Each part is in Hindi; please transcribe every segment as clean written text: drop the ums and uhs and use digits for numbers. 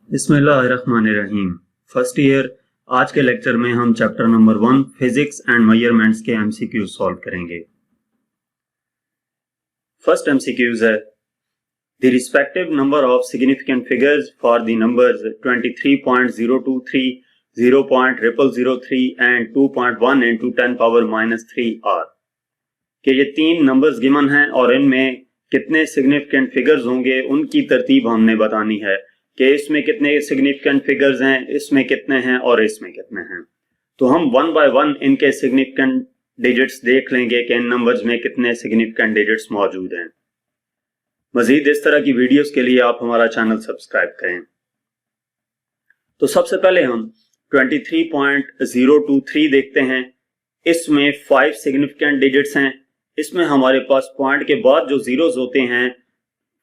बिस्मिल्लाहिर्रहमानिर्रहीम। फर्स्ट ईयर आज के लेक्चर में हम chapter number 1 physics and measurements के एमसीक्यू सॉल्व करेंगे। फर्स्ट एमसीक्यूज है the respective number of significant figures for the numbers 23.023, 0.0003 and 2.1 into 10⁻³ are कि ये तीन नंबर्स गिवन हैं और इनमें कितने सिग्निफिकेंट फिगर्स होंगे उनकी तरतीब हमने बतानी है कि इसमें कितने सिग्निफिकेंट फिगर्स हैं, इसमें कितने हैं और इसमें कितने हैं। तो हम वन बाय वन इनके सिग्निफिकेंट डिजिट्स देख लेंगे कि इन नंबर्स में कितने सिग्निफिकेंट डिजिट्स मौजूद हैं। मजीद इस तरह की वीडियोस के लिए आप हमारा चैनल सब्सक्राइब करें। तो सबसे पहले हम 23.023 देखते हैं। इसमें 5 सिग्निफिकेंट डिजिट्स हैं। इसमें हमारे पास पॉइंट के बाद जो जीरोस होते हैं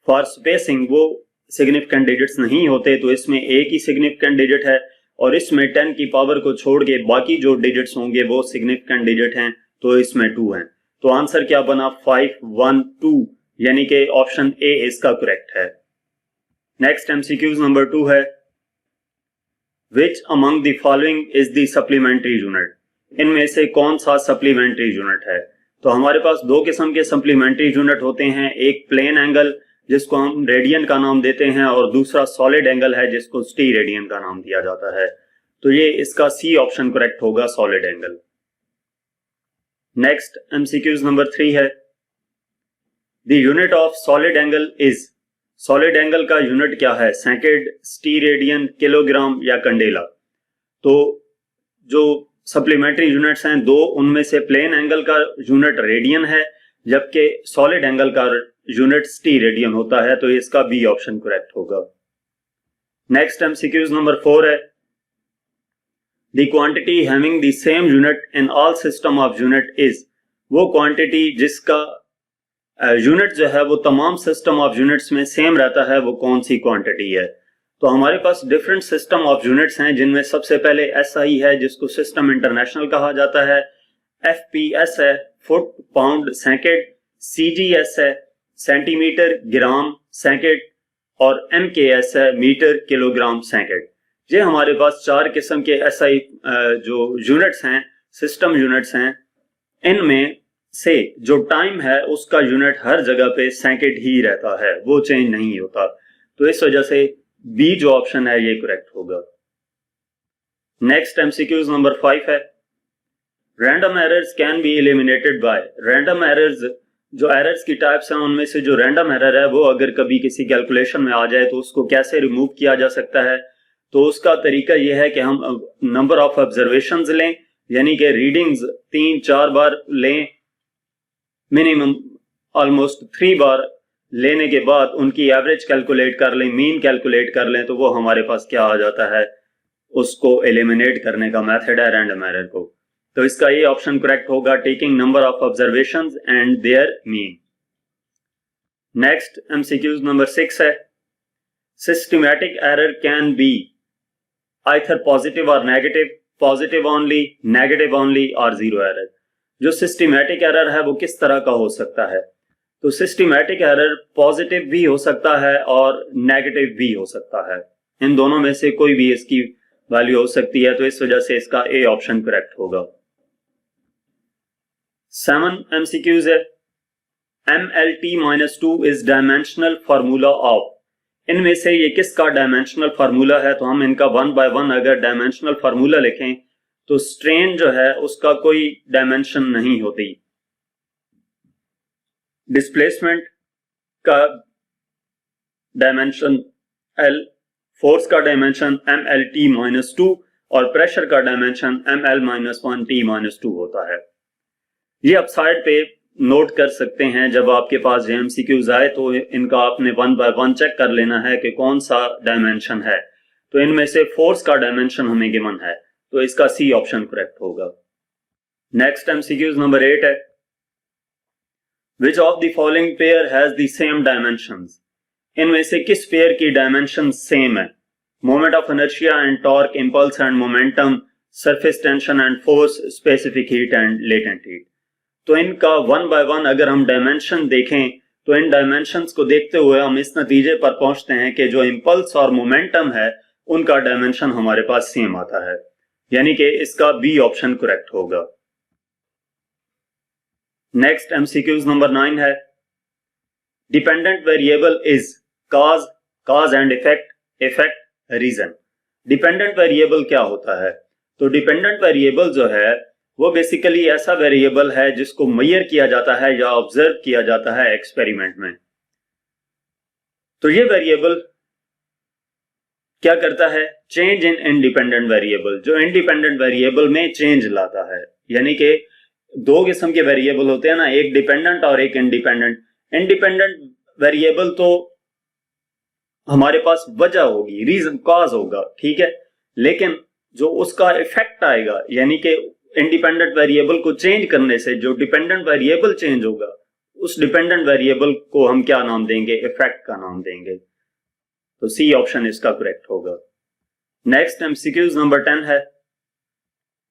फॉर स्पेसिंग वो सिग्निफिकेंट डिजिट्स नहीं होते, तो इसमें एक ही सिग्निफिकेंट डिजिट है और इसमें 10 की पावर को छोड़ के बाकी जो डिजिट्स होंगे वो सिग्निफिकेंट डिजिट हैं, तो इसमें 2 हैं। तो आंसर क्या बना 512, यानी कि ऑप्शन ए इसका करेक्ट है। नेक्स्ट एमसीक्यूज नंबर 2 है which among the following is the supplementary unit. इनमें से कौन सा सप्लीमेंट्री यूनिट है। तो हमारे पास दो किस्म के सप्लीमेंट्री यूनिट होते हैं, एक प्लेन एंगल जिसको हम रेडियन का नाम देते हैं और दूसरा सॉलिड एंगल है जिसको स्टी रेडियन का नाम दिया जाता है। तो ये इसका सी ऑप्शन करेक्ट होगा, solid angle. Next MCQs number 3 है the unit of solid angle is. Solid angle का यूनिट क्या है, सेकंड, स्टी रेडियन, किलोग्राम या कंडेला। तो जो सप्लीमेंट्री यूनिट्स हैं दो, उनमें से प्लेन एंगल का यूनिट रेडियन है जबकि सॉलिड एंगल का यूनिट स्टी रेडियन होता है, तो इसका बी ऑप्शन करेक्ट होगा। नेक्स्ट एमसीक्यूज नंबर 4 है the quantity having the same unit in all system of unit is. वो क्वांटिटी जिसका यूनिट जो है वो तमाम सिस्टम ऑफ यूनिट्स में सेम रहता है, वो कौन सी क्वांटिटी है। तो हमारे पास डिफरेंट सिस्टम ऑफ यूनिट्स हैं जिनमें सबसे पहले एसआई है जिसको सिस्टम इंटरनेशनल कहा जाता है, एफपीएस है फुट पाउंड सेकंड, सीजीएस है सेंटीमीटर ग्राम सेकंड और एमकेएस है मीटर किलोग्राम सेकंड। ये हमारे पास 4 किस्म के एसआई जो यूनिट्स हैं, सिस्टम यूनिट्स हैं। इनमें से जो टाइम है उसका यूनिट हर जगह पे सेकंड ही रहता है, वो चेंज नहीं होता। तो इस वजह से बी जो ऑप्शन है ये करेक्ट होगा। नेक्स्ट एमसीक्यूज नंबर 5 है random errors can be eliminated bye. Random errors जो एरर्स की टाइप्स हैं उनमें से जो रैंडम एरर है वो अगर कभी किसी कैलकुलेशन में आ जाए तो उसको कैसे रिमूव किया जा सकता है। तो उसका तरीका यह है कि हम नंबर ऑफ ऑब्जर्वेशंस लें, यानी कि रीडिंग्स 3-4 बार लें, मिनिमम ऑलमोस्ट 3 बार लेने के बाद उनकी एवरेज कैलकुलेट कर लें, मीन कैलकुलेट कर लें, तो वो हमारे पास क्या आ जाता है, उसको एलिमिनेट करने का मेथड है रैंडम एरर को। तो इसका ये ऑप्शन करेक्ट होगा, taking number of observations and their mean. Next MCQs number 6 है systematic error can be either positive और negative, positive only, negative only और जीरो एरर। जो सिस्टमैटिक एरर है वो किस तरह का हो सकता है। तो सिस्टमैटिक एरर पॉजिटिव भी हो सकता है और नेगेटिव भी हो सकता है, इन दोनों में से कोई भी इसकी वैल्यू हो सकती है, तो इस वजह से इसका ए ऑप्शन करेक्ट होगा। 7 एमसीक्यूज है MLT-2 is dimensional formula of. इनमें से ये किसका डायमेंशनल फार्मूला है। तो हम इनका 1 बाय 1 अगर डायमेंशनल फार्मूला लिखें तो स्ट्रेन जो है उसका कोई डायमेंशन नहीं होती, डिस्प्लेसमेंट का डायमेंशन L, फोर्स का डायमेंशन MLT-2 और प्रेशर का डायमेंशन ML-1T-2 होता है। ये आप साइड पे नोट कर सकते हैं, जब आपके पास एमसीक्यूज आए तो इनका आपने 1 बाय 1 चेक कर लेना है कि कौन सा डायमेंशन है। तो इनमें से फोर्स का डायमेंशन हमें गिवन है, तो इसका सी ऑप्शन करेक्ट होगा। नेक्स्ट एमसीक्यूज नंबर 8 है which of the following pair has the same dimensions. इनमें से किस पेयर की डायमेंशन सेम है। Moment of inertia and torque, impulse and momentum, surface tension and force, specific heat and latent heat. तो इनका 1 बाय 1 अगर हम डायमेंशन देखें तो इन डायमेंशंस को देखते हुए हम इस नतीजे पर पहुंचते हैं कि जो इंपल्स और मोमेंटम है उनका डायमेंशन हमारे पास सेम आता है, यानी कि इसका बी ऑप्शन करेक्ट होगा। नेक्स्ट एमसीक्यूज नंबर 9 है, dependent variable is cause and effect reason. Dependent variable क्या होता है? तो डिपेंडेंट वेरिएबल जो है वो बेसिकली ऐसा वेरिएबल है जिसको मेजर किया जाता है या ऑब्जर्व किया जाता है एक्सपेरिमेंट में। तो ये वेरिएबल क्या करता है? चेंज इन इंडिपेंडेंट वेरिएबल, जो इंडिपेंडेंट वेरिएबल में चेंज लाता है। यानी कि दो किस्म के वेरिएबल होते हैं ना, एक डिपेंडेंट और एक इंडिपेंडेंट। इंडिपेंडेंट वेरिएबल तो हमारे पास वजह होगी, रीजन, कॉज होगा, ठीक है, लेकिन जो उसका इफेक्ट आएगा, यानी कि इंडिपेंडेंट वेरिएबल को चेंज करने से जो डिपेंडेंट वेरिएबल चेंज होगा, उस डिपेंडेंट वेरिएबल को हम क्या नाम देंगे? इफेक्ट का नाम देंगे। तो सी ऑप्शन इसका करेक्ट होगा। नेक्स्ट एमसीक्यूज नंबर 10 है,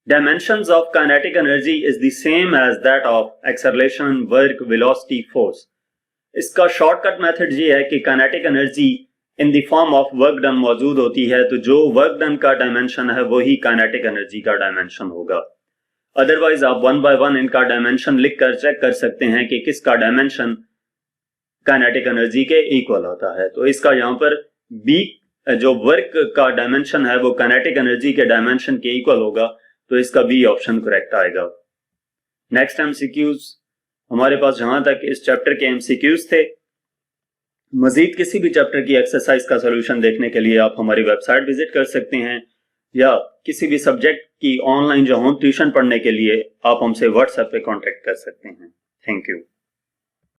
dimensions of kinetic energy is the same as that of acceleration, work, velocity, force. इसका शॉर्टकट मेथड ये है कि kinetic energy in the form of work done मौजूद होती है, तो जो वर्क डन का डायमेंशन है वही काइनेटिक एनर्जी का डायमेंशन होगा। अदरवाइज आप 1 बाय 1 इनका डायमेंशन लिख कर चेक कर सकते हैं कि किसका डायमेंशन काइनेटिक एनर्जी के इक्वल होता है। तो इसका यहाँ पर बी जो वर्क का डायमेंशन है वो काइनेटिक एनर्जी के डायमेंशन के इक्वल होगा, तो इसका बी ऑप्शन करेक्ट आएगा। नेक्स्ट एमसीक्यूज हमारे पास जहां तक इस चैप्टर के एमसीक्यूज थे। मजीद किसी भी चैप्टर की एक्सरसाइज का सोल्यूशन देखने के लिए आप हमारी वेबसाइट विजिट कर सकते हैं, या किसी भी सब्जेक्ट की ऑनलाइन जो होम ट्यूशन पढ़ने के लिए आप हमसे व्हाट्सएप पे कांटेक्ट कर सकते हैं। Thank you.